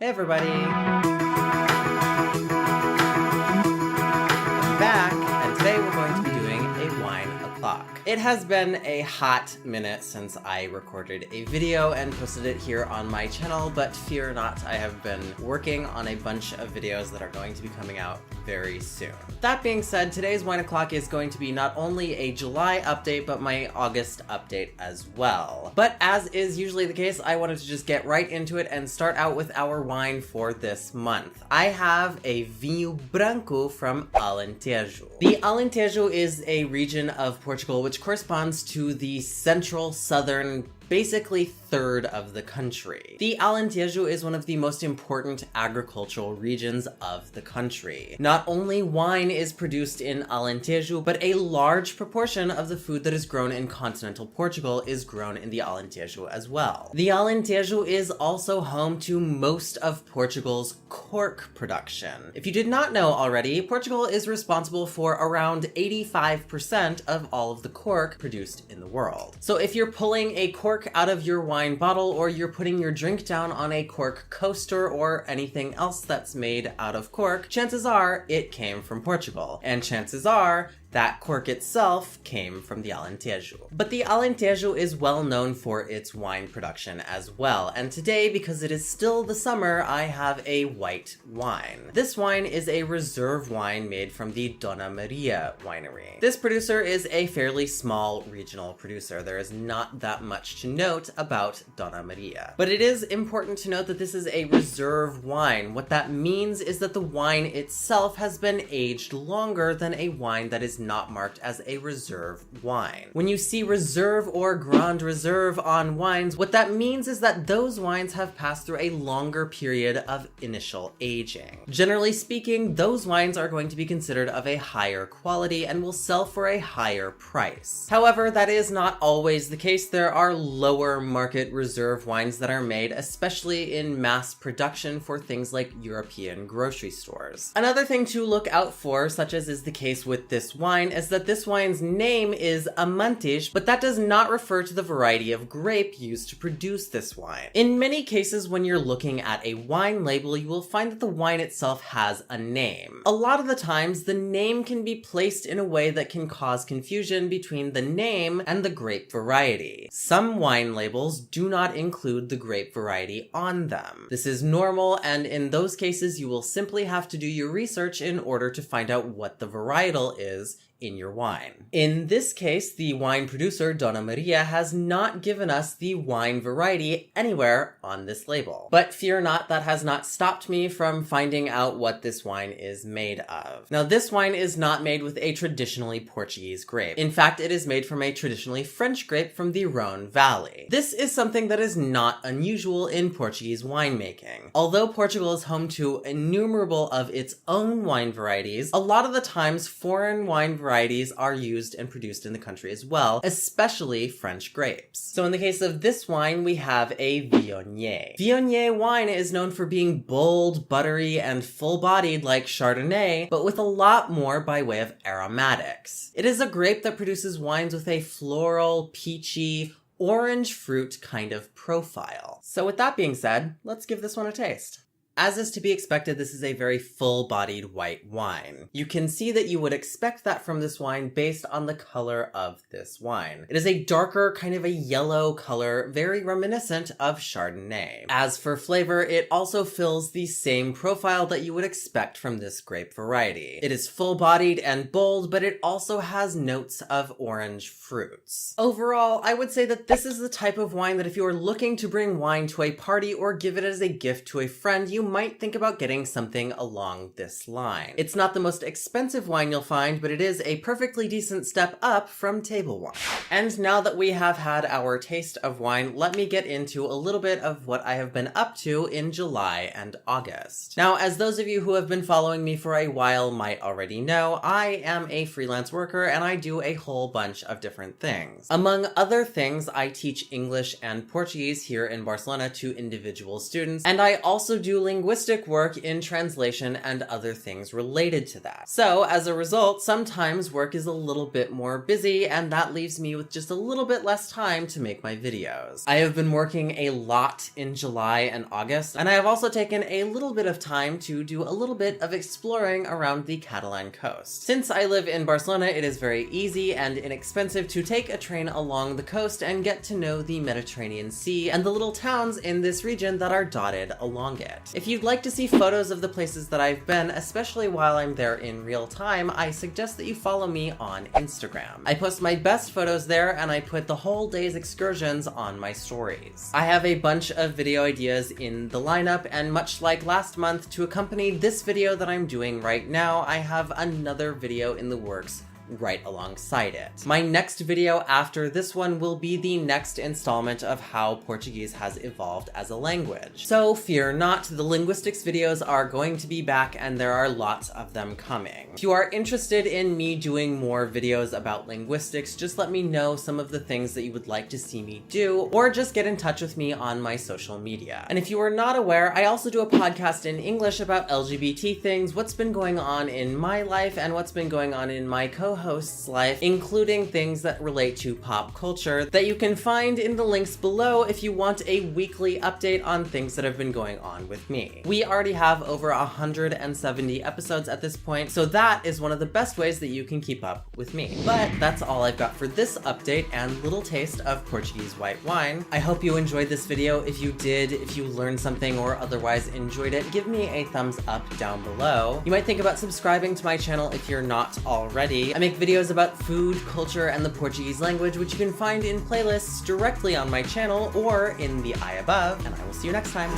Hey everybody! I'm back, and today we're going to be doing a wine o'clock. It has been a hot minute since I recorded a video and posted it here on my channel, but fear not, I have been working on a bunch of videos that are going to be coming out very soon. That being said, today's wine o'clock is going to be not only a July update, but my August update as well. But as is usually the case, I wanted to just get right into it and start out with our wine for this month. I have a Vinho Branco from Alentejo. The Alentejo is a region of Portugal which corresponds to the central southern, basically third of the country. The Alentejo is one of the most important agricultural regions of the country. Not only wine is produced in Alentejo, but a large proportion of the food that is grown in continental Portugal is grown in the Alentejo as well. The Alentejo is also home to most of Portugal's cork production. If you did not know already, Portugal is responsible for around 85% of all of the cork produced in the world. So if you're pulling a cork out of your wine bottle, or you're putting your drink down on a cork coaster or anything else that's made out of cork, chances are it came from Portugal. And chances are that cork itself came from the Alentejo. But the Alentejo is well known for its wine production as well, and today, because it is still the summer, I have a white wine. This wine is a reserve wine made from the Dona Maria winery. This producer is a fairly small regional producer. There is not that much to note about Dona Maria. But it is important to note that this is a reserve wine. What that means is that the wine itself has been aged longer than a wine that is not marked as a reserve wine. When you see reserve or Grand Reserve on wines, what that means is that those wines have passed through a longer period of initial aging. Generally speaking, those wines are going to be considered of a higher quality and will sell for a higher price. However, that is not always the case. There are lower market reserve wines that are made, especially in mass production for things like European grocery stores. Another thing to look out for, such as is the case with this wine, is that this wine's name is Amantes, but that does not refer to the variety of grape used to produce this wine. In many cases, when you're looking at a wine label, you will find that the wine itself has a name. A lot of the times, the name can be placed in a way that can cause confusion between the name and the grape variety. Some wine labels do not include the grape variety on them. This is normal, and in those cases, you will simply have to do your research in order to find out what the varietal is in your wine. In this case, the wine producer, Dona Maria, has not given us the wine variety anywhere on this label. But fear not, that has not stopped me from finding out what this wine is made of. Now, this wine is not made with a traditionally Portuguese grape. In fact, it is made from a traditionally French grape from the Rhone Valley. This is something that is not unusual in Portuguese winemaking. Although Portugal is home to innumerable of its own wine varieties, a lot of the times foreign wine varieties are used and produced in the country as well, especially French grapes. So in the case of this wine, we have a Viogner. Viogner wine is known for being bold, buttery, and full-bodied like Chardonnay, but with a lot more by way of aromatics. It is a grape that produces wines with a floral, peachy, orange fruit kind of profile. So with that being said, let's give this one a taste. As is to be expected, this is a very full-bodied white wine. You can see that you would expect that from this wine based on the color of this wine. It is a darker, kind of a yellow color, very reminiscent of Chardonnay. As for flavor, it also fills the same profile that you would expect from this grape variety. It is full-bodied and bold, but it also has notes of orange fruits. Overall, I would say that this is the type of wine that if you are looking to bring wine to a party or give it as a gift to a friend, you might think about getting something along this line. It's not the most expensive wine you'll find, but it is a perfectly decent step up from table wine. And now that we have had our taste of wine, let me get into a little bit of what I have been up to in July and August. Now, as those of you who have been following me for a while might already know, I am a freelance worker and I do a whole bunch of different things. Among other things, I teach English and Portuguese here in Barcelona to individual students, and I also do linguistic work in translation and other things related to that. So as a result, sometimes work is a little bit more busy, and that leaves me with just a little bit less time to make my videos. I have been working a lot in July and August, and I have also taken a little bit of time to do a little bit of exploring around the Catalan coast. Since I live in Barcelona, it is very easy and inexpensive to take a train along the coast and get to know the Mediterranean Sea and the little towns in this region that are dotted along it. If you'd like to see photos of the places that I've been, especially while I'm there in real time, I suggest that you follow me on Instagram. I post my best photos there, and I put the whole day's excursions on my stories. I have a bunch of video ideas in the lineup, and much like last month, to accompany this video that I'm doing right now, I have another video in the works right alongside it. My next video after this one will be the next installment of how Portuguese has evolved as a language. So fear not, the linguistics videos are going to be back, and there are lots of them coming. If you are interested in me doing more videos about linguistics, just let me know some of the things that you would like to see me do, or just get in touch with me on my social media. And if you are not aware, I also do a podcast in English about LGBT things, what's been going on in my life, and what's been going on in my co-host's life, including things that relate to pop culture that you can find in the links below if you want a weekly update on things that have been going on with me. We already have over 170 episodes at this point, so that is one of the best ways that you can keep up with me. But that's all I've got for this update and little taste of Portuguese white wine. I hope you enjoyed this video. If you did, if you learned something or otherwise enjoyed it, give me a thumbs up down below. You might think about subscribing to my channel if you're not already. I make videos about food, culture, and the Portuguese language, which you can find in playlists directly on my channel or in the eye above, and I will see you next time.